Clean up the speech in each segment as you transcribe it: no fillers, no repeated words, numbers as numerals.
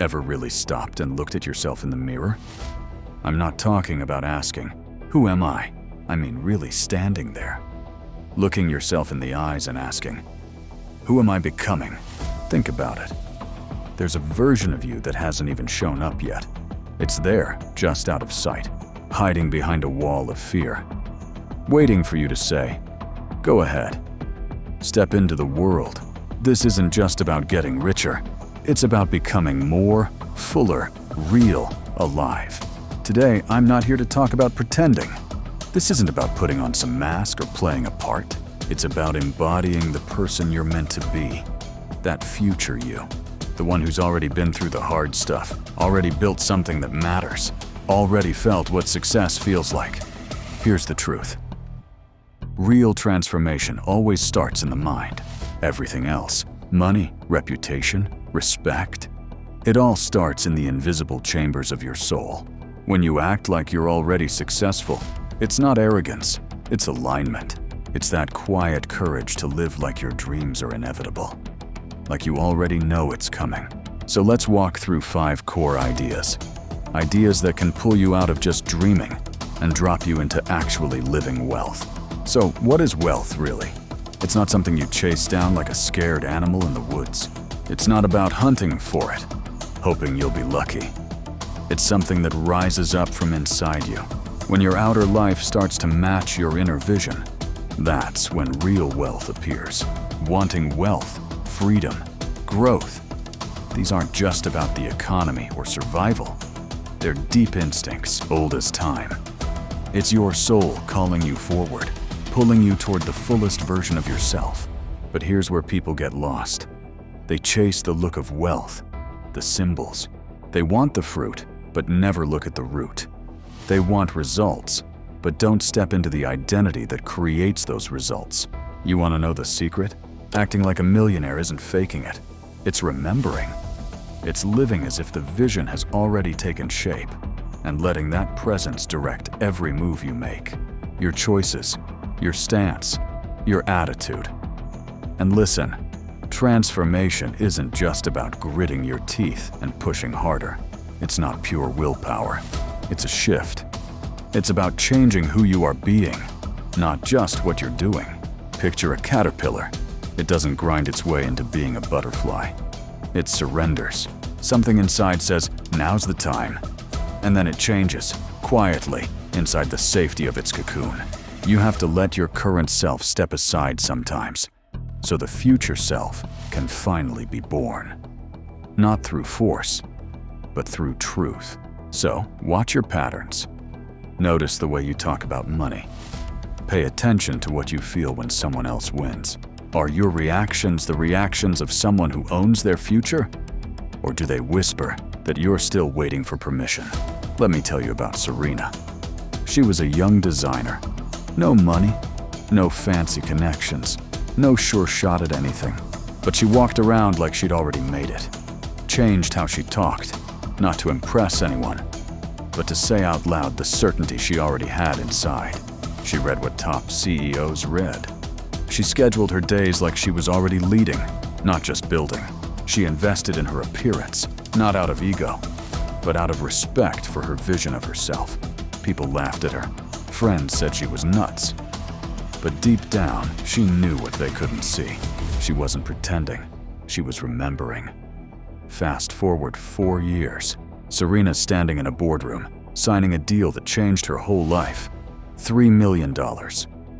Ever really stopped and looked at yourself in the mirror? I'm not talking about asking, "Who am I?" I mean really standing there. Looking yourself in the eyes and asking, "Who am I becoming?" Think about it. There's a version of you that hasn't even shown up yet. It's there, just out of sight, hiding behind a wall of fear, waiting for you to say, "Go ahead. Step into the world." This isn't just about getting richer. It's about becoming more, fuller, real, alive. Today, I'm not here to talk about pretending. This isn't about putting on some mask or playing a part. It's about embodying the person you're meant to be. That future you. The one who's already been through the hard stuff, already built something that matters, already felt what success feels like. Here's the truth. Real transformation always starts in the mind. Everything else, money, reputation, respect, it all starts in the invisible chambers of your soul. When you act like you're already successful, it's not arrogance, it's alignment. It's that quiet courage to live like your dreams are inevitable, like you already know it's coming. So let's walk through 5 core ideas. Ideas that can pull you out of just dreaming and drop you into actually living wealth. So what is wealth really? It's not something you chase down like a scared animal in the woods. It's not about hunting for it, hoping you'll be lucky. It's something that rises up from inside you. When your outer life starts to match your inner vision, that's when real wealth appears. Wanting wealth, freedom, growth. These aren't just about the economy or survival. They're deep instincts, old as time. It's your soul calling you forward, pulling you toward the fullest version of yourself. But here's where people get lost. They chase the look of wealth, the symbols. They want the fruit, but never look at the root. They want results, but don't step into the identity that creates those results. You want to know the secret? Acting like a millionaire isn't faking it. It's remembering. It's living as if the vision has already taken shape and letting that presence direct every move you make. Your choices, your stance, your attitude. And listen, transformation isn't just about gritting your teeth and pushing harder. It's not pure willpower. It's a shift. It's about changing who you are being, not just what you're doing. Picture a caterpillar. It doesn't grind its way into being a butterfly. It surrenders. Something inside says, "Now's the time." And then it changes, quietly, inside the safety of its cocoon. You have to let your current self step aside sometimes, so the future self can finally be born. Not through force, but through truth. So, watch your patterns. Notice the way you talk about money. Pay attention to what you feel when someone else wins. Are your reactions the reactions of someone who owns their future? Or do they whisper that you're still waiting for permission? Let me tell you about Serena. She was a young designer. No money, no fancy connections, no sure shot at anything. But she walked around like she'd already made it. Changed how she talked, not to impress anyone, but to say out loud the certainty she already had inside. She read what top CEOs read. She scheduled her days like she was already leading, not just building. She invested in her appearance, not out of ego, but out of respect for her vision of herself. People laughed at her. Friends said she was nuts. But deep down, she knew what they couldn't see. She wasn't pretending. She was remembering. Fast forward 4 years. Serena's standing in a boardroom, signing a deal that changed her whole life. $3 million.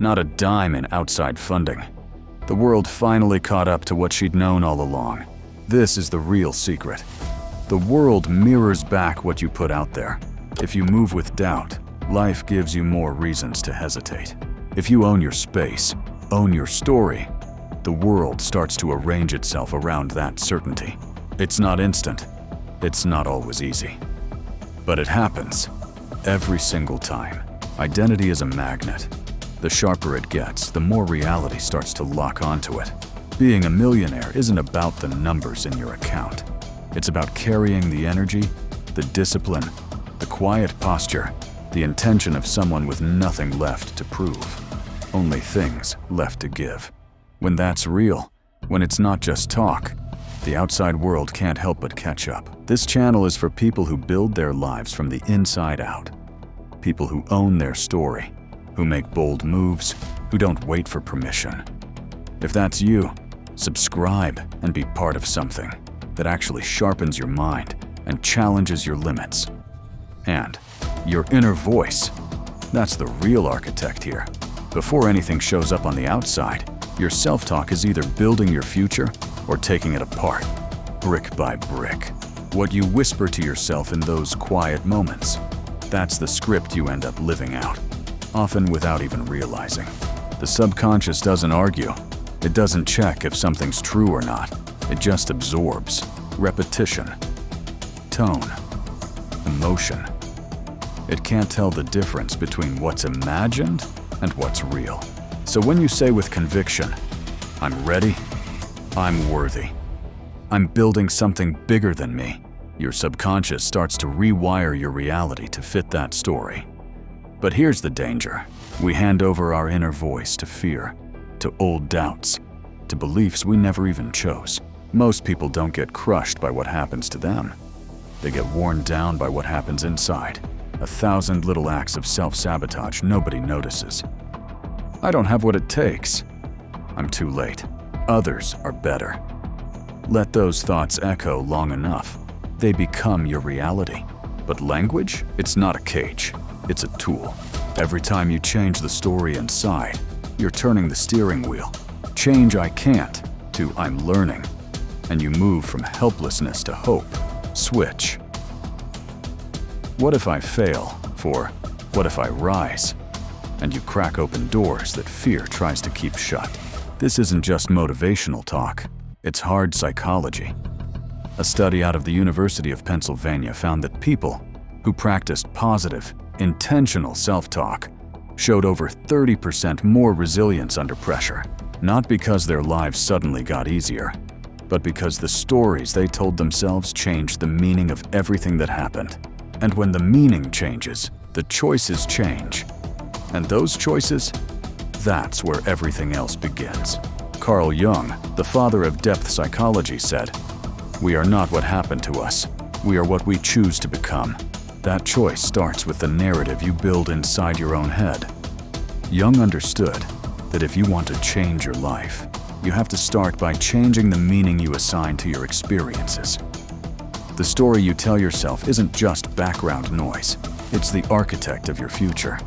Not a dime in outside funding. The world finally caught up to what she'd known all along. This is the real secret. The world mirrors back what you put out there. If you move with doubt, life gives you more reasons to hesitate. If you own your space, own your story, the world starts to arrange itself around that certainty. It's not instant. It's not always easy. But it happens. Every single time. Identity is a magnet. The sharper it gets, the more reality starts to lock onto it. Being a millionaire isn't about the numbers in your account. It's about carrying the energy, the discipline, the quiet posture, the intention of someone with nothing left to prove. Only things left to give. When that's real, when it's not just talk, The outside world can't help but catch up. This channel is for people who build their lives from the inside out. People who own their story, who make bold moves, who don't wait for permission. If that's you, subscribe and be part of something that actually sharpens your mind and challenges your limits. And your inner voice, that's the real architect here. Before anything shows up on the outside, your self-talk is either building your future or taking it apart, brick by brick. What you whisper to yourself in those quiet moments, that's the script you end up living out, often without even realizing. The subconscious doesn't argue. It doesn't check if something's true or not. It just absorbs repetition, tone, emotion. It can't tell the difference between what's imagined and what's real. So when you say with conviction, "I'm ready, I'm worthy, I'm building something bigger than me," your subconscious starts to rewire your reality to fit that story. But here's the danger. We hand over our inner voice to fear, to old doubts, to beliefs we never even chose. Most people don't get crushed by what happens to them. They get worn down by what happens inside. 1,000 little acts of self-sabotage nobody notices. I don't have what it takes. I'm too late. Others are better. Let those thoughts echo long enough. They become your reality. But language, it's not a cage. It's a tool. Every time you change the story inside, you're turning the steering wheel. Change "I can't" to "I'm learning." And you move from helplessness to hope. Switch. What if I fail? For what if I rise? And you crack open doors that fear tries to keep shut. This isn't just motivational talk. It's hard psychology. A study out of the University of Pennsylvania found that people who practiced positive, intentional self-talk showed over 30% more resilience under pressure. Not because their lives suddenly got easier, but because the stories they told themselves changed the meaning of everything that happened. And when the meaning changes, the choices change. And those choices, that's where everything else begins. Carl Jung, the father of depth psychology, said, "We are not what happened to us. We are what we choose to become." That choice starts with the narrative you build inside your own head. Jung understood that if you want to change your life, you have to start by changing the meaning you assign to your experiences. The story you tell yourself isn't just background noise. It's the architect of your future.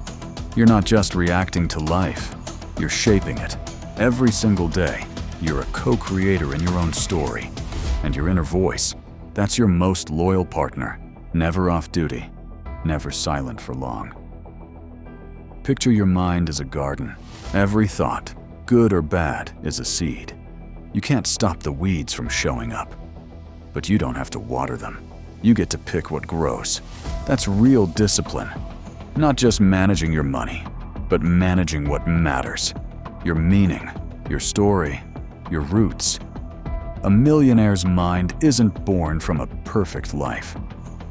You're not just reacting to life, you're shaping it. Every single day, you're a co-creator in your own story. And your inner voice, that's your most loyal partner. Never off duty, never silent for long. Picture your mind as a garden. Every thought, good or bad, is a seed. You can't stop the weeds from showing up. But you don't have to water them. You get to pick what grows. That's real discipline. Not just managing your money, but managing what matters. Your meaning, your story, your roots. A millionaire's mind isn't born from a perfect life.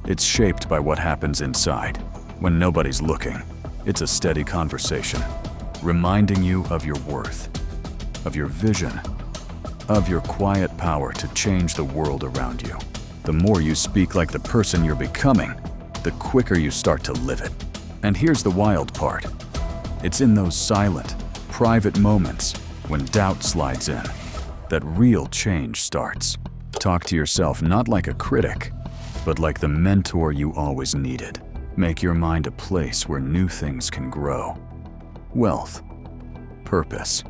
It's shaped by what happens inside, when nobody's looking. It's a steady conversation, reminding you of your worth, of your vision, of your quiet power to change the world around you. The more you speak like the person you're becoming, the quicker you start to live it. And here's the wild part. It's in those silent, private moments when doubt slides in that real change starts. Talk to yourself not like a critic, but like the mentor you always needed. Make your mind a place where new things can grow. Wealth, purpose,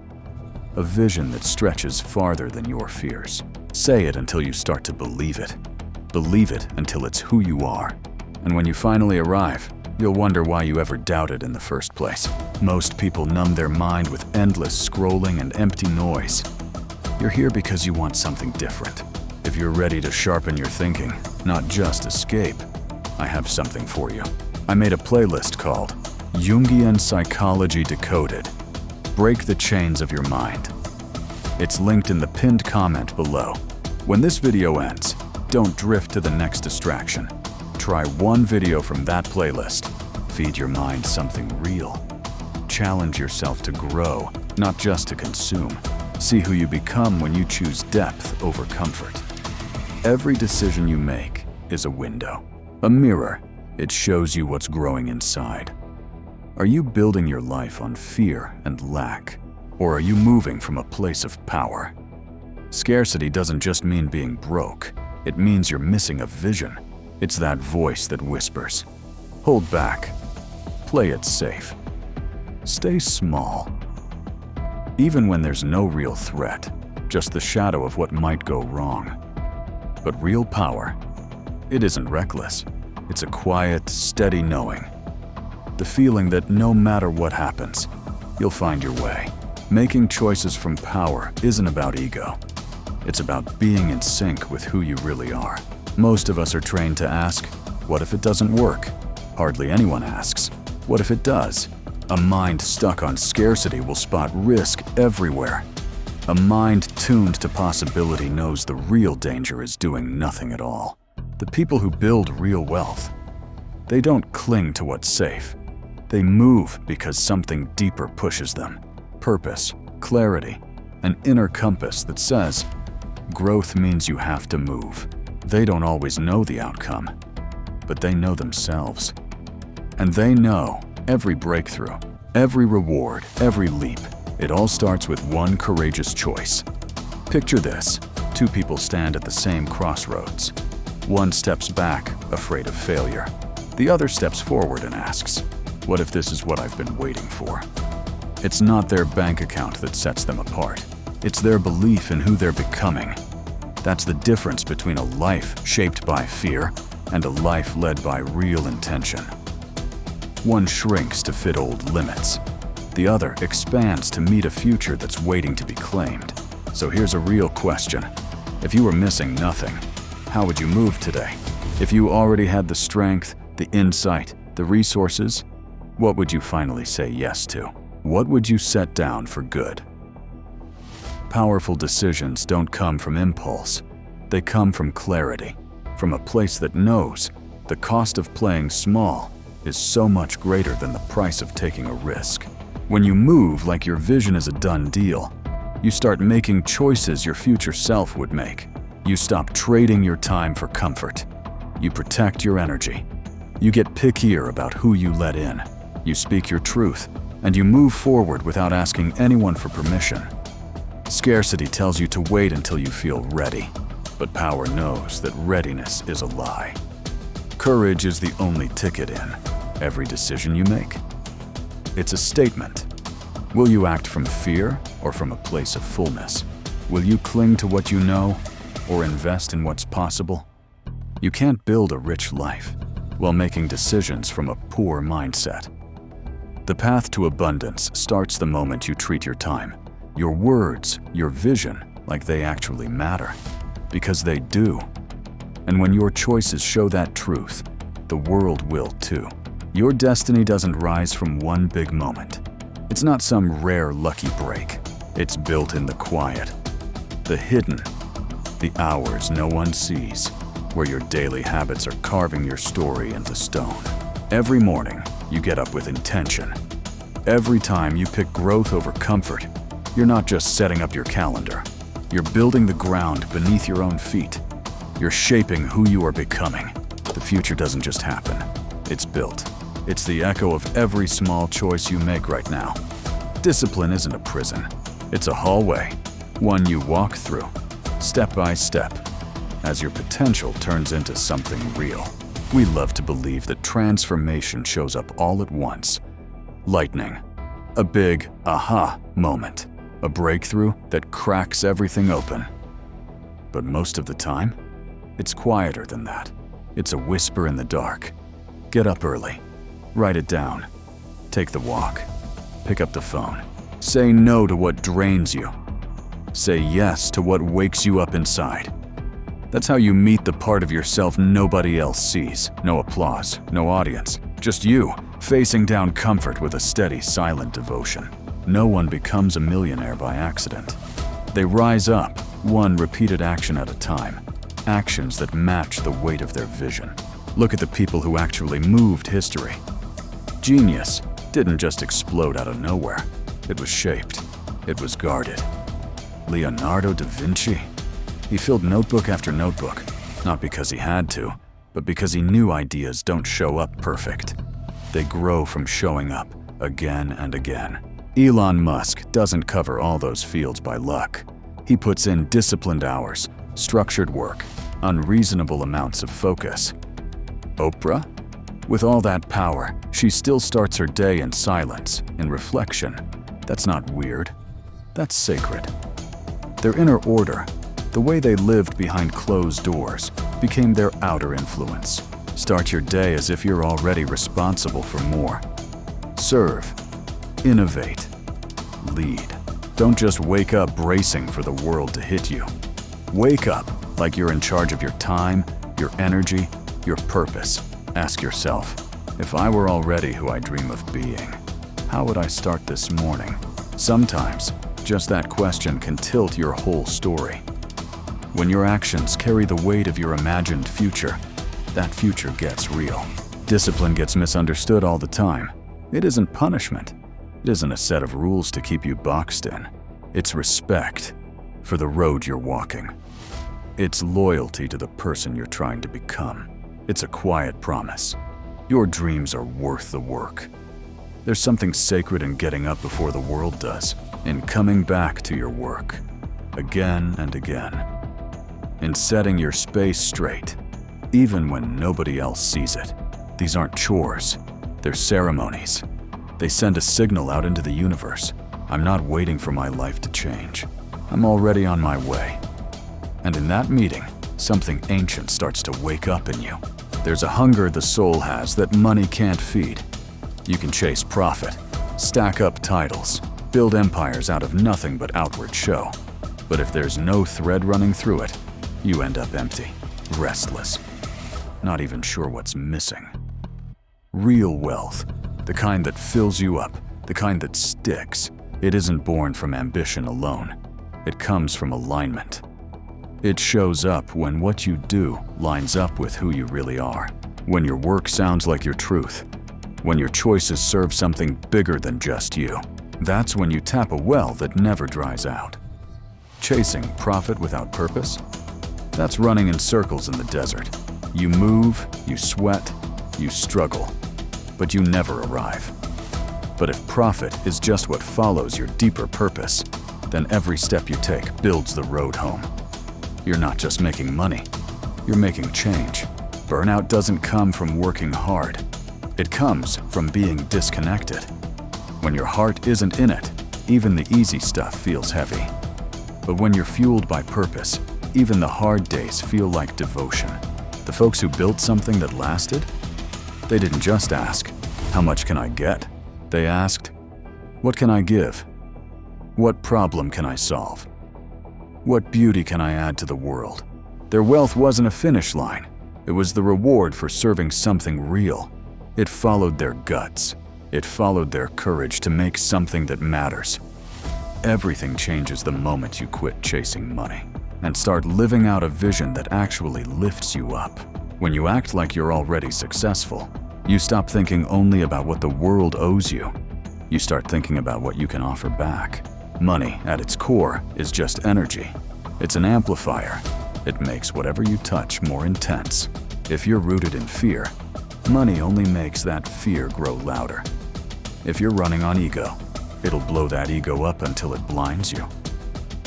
a vision that stretches farther than your fears. Say it until you start to believe it. Believe it until it's who you are. And when you finally arrive, you'll wonder why you ever doubted in the first place. Most people numb their mind with endless scrolling and empty noise. You're here because you want something different. If you're ready to sharpen your thinking, not just escape, I have something for you. I made a playlist called Jungian Psychology Decoded. Break the chains of your mind. It's linked in the pinned comment below. When this video ends, don't drift to the next distraction. Try one video from that playlist. Feed your mind something real. Challenge yourself to grow, not just to consume. See who you become when you choose depth over comfort. Every decision you make is a window, a mirror. It shows you what's growing inside. Are you building your life on fear and lack, or are you moving from a place of power? Scarcity doesn't just mean being broke. It means you're missing a vision. It's that voice that whispers, hold back, play it safe, stay small. Even when there's no real threat, just the shadow of what might go wrong. But real power, it isn't reckless. It's a quiet, steady knowing. The feeling that no matter what happens, you'll find your way. Making choices from power isn't about ego. It's about being in sync with who you really are. Most of us are trained to ask, what if it doesn't work? Hardly anyone asks, what if it does? A mind stuck on scarcity will spot risk everywhere. A mind tuned to possibility knows the real danger is doing nothing at all. The people who build real wealth, they don't cling to what's safe. They move because something deeper pushes them. Purpose, clarity, an inner compass that says, growth means you have to move. They don't always know the outcome, but they know themselves. And they know every breakthrough, every reward, every leap, it all starts with one courageous choice. Picture this: two people stand at the same crossroads. One steps back, afraid of failure. The other steps forward and asks, what if this is what I've been waiting for? It's not their bank account that sets them apart. It's their belief in who they're becoming. That's the difference between a life shaped by fear and a life led by real intention. One shrinks to fit old limits. The other expands to meet a future that's waiting to be claimed. So here's a real question. If you were missing nothing, how would you move today? If you already had the strength, the insight, the resources, what would you finally say yes to? What would you set down for good? Powerful decisions don't come from impulse. They come from clarity, from a place that knows the cost of playing small is so much greater than the price of taking a risk. When you move like your vision is a done deal, you start making choices your future self would make. You stop trading your time for comfort. You protect your energy. You get pickier about who you let in. You speak your truth, and you move forward without asking anyone for permission. Scarcity tells you to wait until you feel ready, but power knows that readiness is a lie. Courage is the only ticket in every decision you make. It's a statement. Will you act from fear or from a place of fullness? Will you cling to what you know or invest in what's possible? You can't build a rich life while making decisions from a poor mindset. The path to abundance starts the moment you treat your time, your words, your vision like they actually matter, because they do. And when your choices show that truth, the world will too. Your destiny doesn't rise from one big moment. It's not some rare lucky break. It's built in the quiet, the hidden, the hours no one sees, where your daily habits are carving your story into stone. Every morning, you get up with intention. Every time you pick growth over comfort, you're not just setting up your calendar. You're building the ground beneath your own feet. You're shaping who you are becoming. The future doesn't just happen. It's built. It's the echo of every small choice you make right now. Discipline isn't a prison. It's a hallway, one you walk through, step by step, as your potential turns into something real. We love to believe that transformation shows up all at once. Lightning, a big aha moment, a breakthrough that cracks everything open. But most of the time, it's quieter than that. It's a whisper in the dark. Get up early. Write it down. Take the walk. Pick up the phone. Say no to what drains you. Say yes to what wakes you up inside. That's how you meet the part of yourself nobody else sees. No applause, no audience. Just you, facing down comfort with a steady, silent devotion. No one becomes a millionaire by accident. They rise up, one repeated action at a time. Actions that match the weight of their vision. Look at the people who actually moved history. Genius didn't just explode out of nowhere. It was shaped. It was guarded. Leonardo da Vinci? He filled notebook after notebook, Not because he had to, but because he knew ideas don't show up perfect. They grow from showing up again and again. Elon Musk doesn't cover all those fields by luck. He puts in disciplined hours, structured work, unreasonable amounts of focus. Oprah? With all that power, she still starts her day in silence, in reflection. That's not weird. That's sacred. Their inner order, the way they lived behind closed doors, became their outer influence. Start your day as if you're already responsible for more. Serve, innovate, lead. Don't just wake up bracing for the world to hit you. Wake up like you're in charge of your time, your energy, your purpose. Ask yourself, if I were already who I dream of being, how would I start this morning? Sometimes, just that question can tilt your whole story. When your actions carry the weight of your imagined future, that future gets real. Discipline gets misunderstood all the time. It isn't punishment. It isn't a set of rules to keep you boxed in. It's respect for the road you're walking. It's loyalty to the person you're trying to become. It's a quiet promise. Your dreams are worth the work. There's something sacred in getting up before the world does, in coming back to your work, again and again, in setting your space straight, even when nobody else sees it. These aren't chores, they're ceremonies. They send a signal out into the universe. I'm not waiting for my life to change. I'm already on my way. And in that meeting, something ancient starts to wake up in you. There's a hunger the soul has that money can't feed. You can chase profit, stack up titles, build empires out of nothing but outward show. But if there's no thread running through it, you end up empty, restless, not even sure what's missing. Real wealth, the kind that fills you up, the kind that sticks, it isn't born from ambition alone. It comes from alignment. It shows up when what you do lines up with who you really are, when your work sounds like your truth, when your choices serve something bigger than just you. That's when you tap a well that never dries out. Chasing profit without purpose? That's running in circles in the desert. You move, you sweat, you struggle, but you never arrive. But if profit is just what follows your deeper purpose, then every step you take builds the road home. You're not just making money, you're making change. Burnout doesn't come from working hard. It comes from being disconnected. When your heart isn't in it, even the easy stuff feels heavy. But when you're fueled by purpose, even the hard days feel like devotion. The folks who built something that lasted, they didn't just ask, how much can I get? They asked, what can I give? What problem can I solve? What beauty can I add to the world? Their wealth wasn't a finish line. It was the reward for serving something real. It followed their guts. It followed their courage to make something that matters. Everything changes the moment you quit chasing money and start living out a vision that actually lifts you up. When you act like you're already successful, you stop thinking only about what the world owes you. You start thinking about what you can offer back. Money, at its core, is just energy. It's an amplifier. It makes whatever you touch more intense. If you're rooted in fear, money only makes that fear grow louder. If you're running on ego, it'll blow that ego up until it blinds you.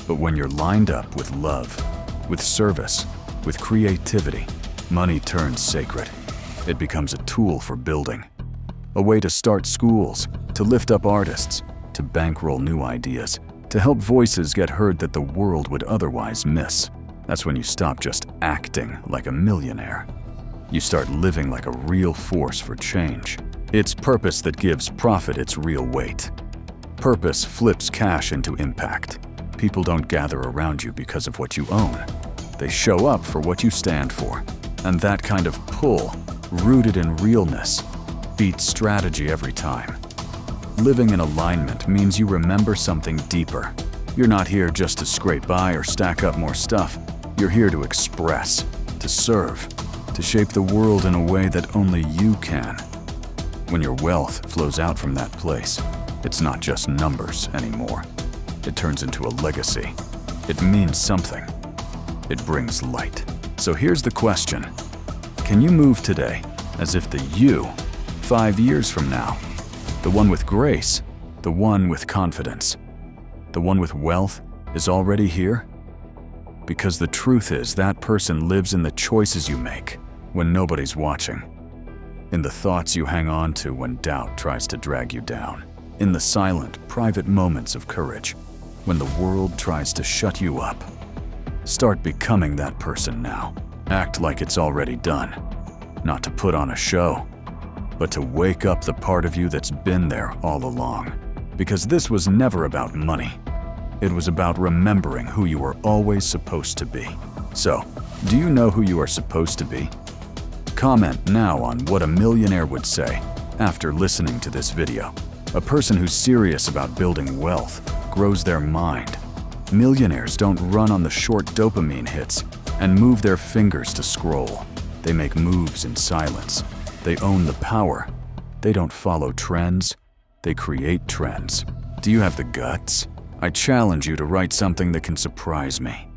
But when you're lined up with love, with service, with creativity, money turns sacred. It becomes a tool for building, a way to start schools, to lift up artists, to bankroll new ideas, to help voices get heard that the world would otherwise miss. That's when you stop just acting like a millionaire. You start living like a real force for change. It's purpose that gives profit its real weight. Purpose flips cash into impact. People don't gather around you because of what you own. They show up for what you stand for. And that kind of pull, rooted in realness, beats strategy every time. Living in alignment means you remember something deeper. You're not here just to scrape by or stack up more stuff. You're here to express, to serve, to shape the world in a way that only you can. When your wealth flows out from that place, it's not just numbers anymore. It turns into a legacy. It means something. It brings light. So here's the question. Can you move today as if the you 5 years from now, the one with grace, the one with confidence, the one with wealth, is already here? Because the truth is that person lives in the choices you make when nobody's watching, in the thoughts you hang on to when doubt tries to drag you down, in the silent, private moments of courage when the world tries to shut you up. Start becoming that person now. Act like it's already done. Not to put on a show, but to wake up the part of you that's been there all along. Because this was never about money. It was about remembering who you were always supposed to be. So, do you know who you are supposed to be? Comment now on what a millionaire would say after listening to this video. A person who's serious about building wealth grows their mind. Millionaires don't run on the short dopamine hits and move their fingers to scroll. They make moves in silence. They own the power. They don't follow trends. They create trends. Do you have the guts? I challenge you to write something that can surprise me.